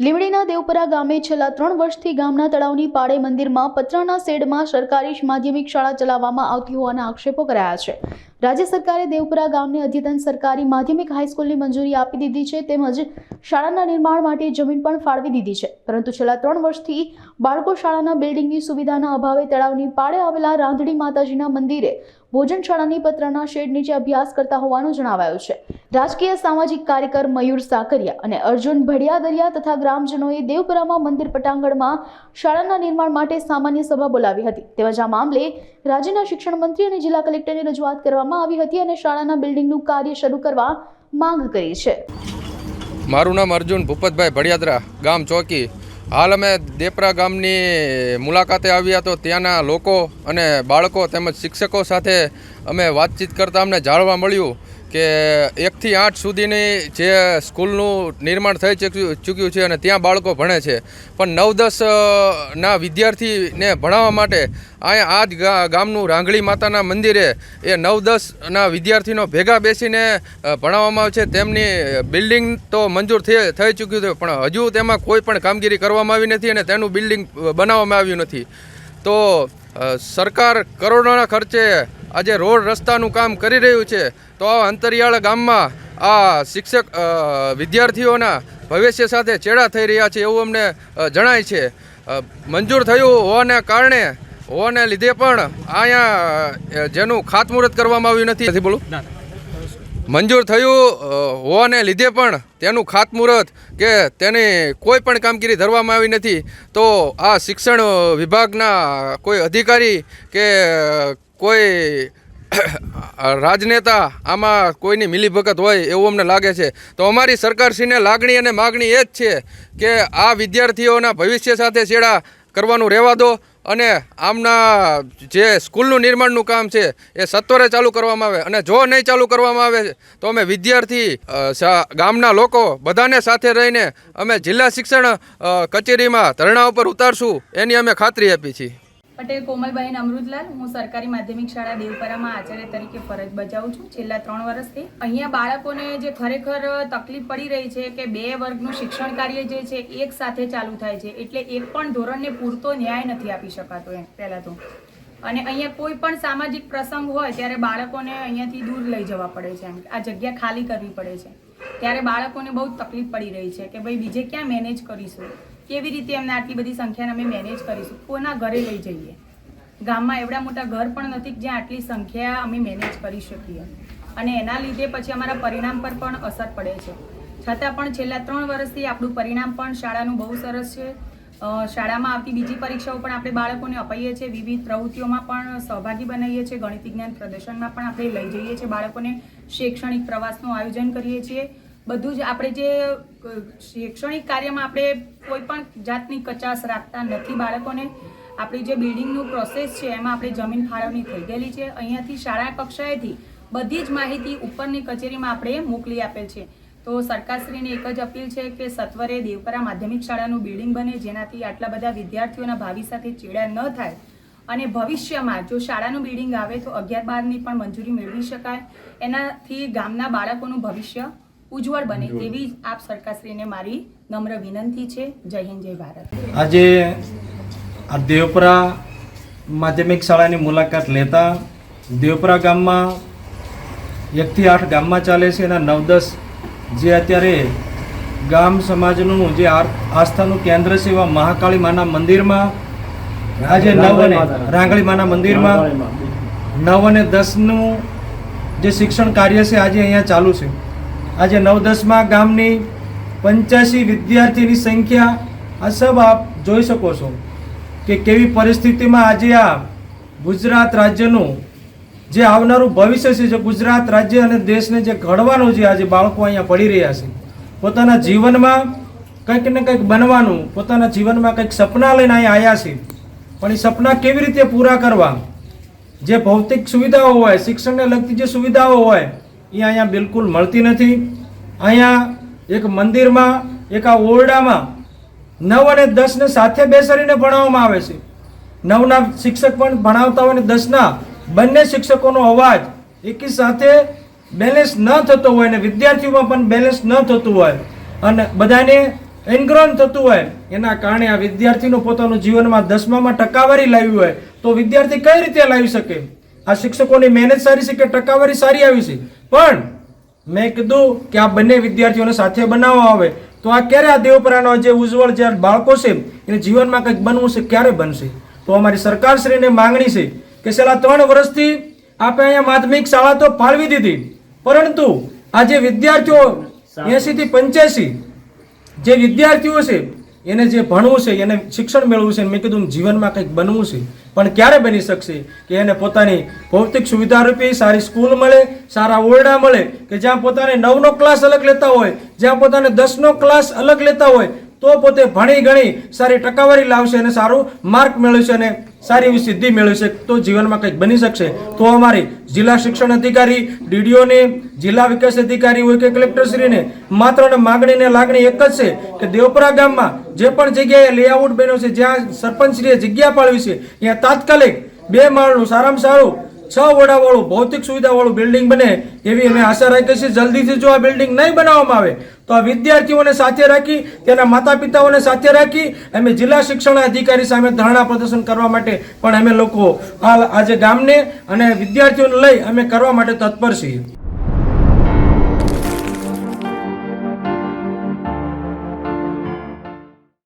લીમડીના દેવપરા ગામે છેલ્લા 3 વર્ષથી ગામના તળાવની પાળે મંદિરમાં પતરાના શેડમાં સરકારી માધ્યમિક શાળા ચલાવવામાં આવતી હોવાના આક્ષેપો કરાયા છે। રાજ્ય સરકારે દેવપરા ગામને અદ્યતન સરકારી માધ્યમિક હાઈસ્કૂલની મંજૂરી આપી દીધી છે, તેમજ શાળાના નિર્માણ માટે જમીન પણ ફાળવી દીધી છે, પરંતુ છેલ્લા 3 વર્ષથી બાળકો શાળાના બિલ્ડિંગની સુવિધાના અભાવે તળાવની પાળે આવેલા રાંધણી માતાજીના મંદિરે ભોજનશાળાની પતરાના શેડ નીચે અભ્યાસ કરતા હોવાનું જણાવાયું છે। રાજકીય સામાજિક કાર્યકર મયુર સાકરિયા અને અર્જુન ભડિયાદરિયા તથા ગ્રામજનોએ દેવપરામાં મંદિર પટાંગણમાં શાળાના નિર્માણ માટે સામાન્ય સભા બોલાવી હતી, તેમજ આ મામલે રાજ્યના શિક્ષણ મંત્રી અને જિલ્લા કલેક્ટરને રજૂઆત કરવામાં આવી હતી અને શાળાના બિલ્ડિંગનું કાર્ય શરૂ કરવા માંગ કરી છે। મારું નામ અર્જુન ભૂપતભાઈ ભડિયાદરા, ગામ ચોકી। હાલ અમે દેવપરા ગામની મુલાકાતે આવ્યા તો ત્યાંના લોકો અને બાળકો તેમજ શિક્ષકો સાથે અમે વાતચીત કરતાં અમને જાણવા મળ્યું કે 1 થી 8 સુધીની જે સ્કૂલનું નિર્માણ થઈ ચૂક્યું છે અને ત્યાં બાળકો ભણે છે, પણ 9-10 ના વિદ્યાર્થીને ભણાવવા માટે અહીંયા આ જ ગામનું રાંગળી માતાના મંદિરે એ 9-10 ના વિદ્યાર્થીનો ભેગા બેસીને ભણાવવામાં આવે છે। તેમની બિલ્ડિંગ તો મંજૂર થઈ ચૂક્યું છે, પણ હજુ તેમાં કોઈ પણ કામગીરી કરવામાં આવી નથી અને તેનું બિલ્ડિંગ બનાવવામાં આવ્યું નથી। તો સરકાર કરોડોના ખર્ચે આજે રોડ રસ્તાનું કામ કરી રહ્યું છે, તો આ અંતરિયાળ ગામમાં આ શિક્ષક વિદ્યાર્થીઓના ભવિષ્ય સાથે ચેડા થઈ રહ્યા છે એવું અમને જણાય છે। મંજૂર થયું હોવાને લીધે પણ અહીંયા જેનું ખાતમુહૂર્ત કરવામાં આવ્યું નથી બોલું મંજૂર થયું હોવાને લીધે પણ તેનું ખાતમુહૂર્ત કે તેની કોઈ પણ કામગીરી ધરવામાં આવી નથી। તો આ શિક્ષણ વિભાગના કોઈ અધિકારી કે કોઈ રાજનેતા આમાં કોઈની મિલીભગત હોય એવું અમને લાગે છે। તો અમારી સરકારશ્રીને લાગણી અને માગણી એ જ છે કે આ વિદ્યાર્થીઓના ભવિષ્ય સાથે ચેડા કરવાનું રહેવા દો અને આમના જે સ્કૂલનું નિર્માણનું કામ છે એ સત્વરે ચાલુ કરવામાં આવે, અને જો નહીં ચાલુ કરવામાં આવે તો અમે વિદ્યાર્થી ગામના લોકો બધાને સાથે રહીને અમે જિલ્લા શિક્ષણ કચેરીમાં ધરણા ઉપર ઉતારશું એની અમે ખાતરી આપી છીએ। પટેલ કોમલબહેન અમૃતલાલ, હું સરકારી માધ્યમિક શાળા દેવપરામાં આચાર્ય તરીકે ફરજ બજાવું છું છેલ્લા 3 વર્ષથી। અહીંયા બાળકોને જે ખરેખર તકલીફ પડી રહી છે કે 2 વર્ગનું શિક્ષણ કાર્ય જે છે એક સાથે ચાલુ થાય છે, એટલે એક પણ ધોરણને પૂરતો ન્યાય નથી આપી શકાતો એમ પહેલાં તો। અને અહીંયા કોઈ પણ સામાજિક પ્રસંગ હોય ત્યારે બાળકોને અહીંયાથી દૂર લઈ જવા પડે છે, એમ આ જગ્યા ખાલી કરવી પડે છે, ત્યારે બાળકોને બહુ તકલીફ પડી રહી છે કે ભાઈ બીજે ક્યાં મેનેજ કરીશું, કેવી રીતે એમને આટલી બધી સંખ્યાને અમે મેનેજ કરીશું, કોના ઘરે લઈ જઈએ। ગામમાં એવડા મોટા ઘર પણ નથી જ્યાં આટલી સંખ્યા અમે મેનેજ કરી શકીએ, અને એના લીધે પછી અમારા પરિણામ પર પણ અસર પડે છે। છતાં પણ છેલ્લા 3 વર્ષથી આપણું પરિણામ પણ શાળાનું બહુ સરસ છે। શાળામાં આવતી બીજી પરીક્ષાઓ પણ આપણે બાળકોને અપાઈએ છીએ, વિવિધ પ્રવૃત્તિઓમાં પણ સહભાગી બનાવીએ છીએ, ગણિત વિજ્ઞાન પ્રદર્શનમાં પણ આપણે લઈ જઈએ છીએ બાળકોને, શૈક્ષણિક પ્રવાસનું આયોજન કરીએ છીએ। બધું જ આપણે જે શૈક્ષણિક કાર્યમાં આપણે કોઈ પણ જાતની કચાશ રાખતા નથી બાળકોને। આપણી જે બિલ્ડિંગનું પ્રોસેસ છે એમાં આપણે જમીન ફાળવણી થઈ ગયેલી છે। અહીંયાથી શાળા કક્ષાએથી બધી જ માહિતી ઉપરની કચેરીમાં આપણે મોકલી આપેલ છે। તો સરકારશ્રીને એક જ અપીલ છે કે સત્વરે દેવપરા માધ્યમિક શાળાનું બિલ્ડિંગ બને, જેનાથી આટલા બધા વિદ્યાર્થીઓના ભાવિ સાથે ચેડા ન થાય, અને ભવિષ્યમાં જો શાળાનું બિલ્ડિંગ આવે તો 11-12ની પણ મંજૂરી મેળવી શકાય, એનાથી ગામના બાળકોનું ભવિષ્ય ઉજ્જવળ બને તેવી આપ સરકારશ્રીને મારી નમ્ર વિનંતી છે। જય હિન્દ, જય ભારત। આજે આ દેવપરા માધ્યમિક શાળાની મુલાકાત લેતા દેવપરા ગામમાં 1 થી 8 ગામમાં ચાલે છે, એના 9-10 જે અત્યારે ગામ સમાજનું જે આસ્થાનું કેન્દ્ર છે એવા મહાકાળી માના મંદિરમાં આજે 9 અને રાંગળી માના મંદિરમાં 9 અને 10નું જે શિક્ષણ કાર્ય છે આજે અહીંયા ચાલુ છે। આજે 9-10માં ગામની 85 વિદ્યાર્થીની સંખ્યા આ સબ આપ જોઈ શકો છો કે કેવી પરિસ્થિતિમાં આજે આ ગુજરાત રાજ્યનું જે આવનારું ભવિષ્ય છે, જે ગુજરાત રાજ્ય અને દેશને જે ઘડવાનું છે, આજે બાળકો અહીંયા પડી રહ્યા છે, પોતાના જીવનમાં કંઈક ને કંઈક બનવાનું, પોતાના જીવનમાં કંઈક સપના લઈને અહીંયા આવ્યા છે, પણ એ સપના કેવી રીતે પૂરા કરવા, જે ભૌતિક સુવિધાઓ હોય, શિક્ષણને લગતી જે સુવિધાઓ હોય એ અહીંયા બિલકુલ મળતી નથી। અહીંયા એક મંદિરમાં, એક આ ઓરડામાં 9 અને 10ને સાથે બેસાડીને ભણાવવામાં આવે છે। 9ના શિક્ષક પણ ભણાવતા હોય અને 10ના બંને શિક્ષકોનો અવાજ એકી સાથે બેલેન્સ ન થતો હોય અને વિદ્યાર્થીઓમાં પણ બેલેન્સ ન થતું હોય, અને બધાને એનગ્રોન થતું હોય એના કારણે આ વિદ્યાર્થીનું પોતાનું જીવનમાં 10મામાં ટકાવારી લાવી હોય તો વિદ્યાર્થી કઈ રીતે લાવી શકે? આ શિક્ષકોની મહેનત સારી છે કે ટકાવારી સારી આવી છે? પણ મેં કીધું કે આ બંને વિદ્યાર્થીઓને સાથે બનાવવા આવે તો આ ક્યારે આ દેવપરાનો જે ઉજ્જવળ જે બાળકો છે એને જીવનમાં કંઈક બનવું છે ક્યારે બનશે? તો અમારી સરકારશ્રીને માંગણી છે કે છેલ્લા 3 વર્ષથી આપણે અહીંયા માધ્યમિક શાળા તો ફાળવી દીધી, પરંતુ આ જે વિદ્યાર્થીઓ 80 થી 85 જે વિદ્યાર્થીઓ છે એને જે ભણવું છે, એને શિક્ષણ મેળવવું છે, મેં કીધું જીવનમાં કંઈક બનવું છે, પણ ક્યારે બની શકશે? કે એને પોતાની ભૌતિક સુવિધા રૂપી સારી સ્કૂલ મળે, સારા ઓરડા મળે, કે જ્યાં પોતાને 9નો ક્લાસ અલગ લેતા હોય, જ્યાં પોતાને 10નો ક્લાસ અલગ લેતા હોય, તો પોતે ભણી ગણી સારી ટકાવારી લાવશે અને સારું માર્ક મેળવશે અને સારી એવી સિદ્ધિ મેળવશે તો જીવનમાં કંઈક બની શકશે. તો અમારી જિલ્લા શિક્ષણ અધિકારી, ડીડીઓને, જિલ્લા વિકાસ અધિકારી હોય કે કલેક્ટરશ્રીને માત્ર ને માગણી ને લાગણી એક જ છે કે દેવપરા ગામમાં જે પણ જગ્યાએ લેઆઉટ બન્યો છે, જ્યાં સરપંચશ્રીએ જગ્યા પાડવી છે, ત્યાં તાત્કાલિક 2 માળનું સારામાં સારું 6 ઓરડાવાળું ભૌતિક સુવિધાવાળું બિલ્ડિંગ બને એવી અમે આશા રાખીએ છીએ. જલ્દીથી જો આ બિલ્ડિંગ નહીં બનાવવામાં આવે તો આ વિદ્યાર્થીઓને સાથે રાખી, તેના માતા પિતાઓને સાથે રાખી અમે જિલ્લા શિક્ષણ અધિકારી સામે ધરણા પ્રદર્શન કરવા માટે પણ અમે લોકો આજે ગામને અને વિદ્યાર્થીઓને લઈ અમે કરવા માટે તત્પર છીએ.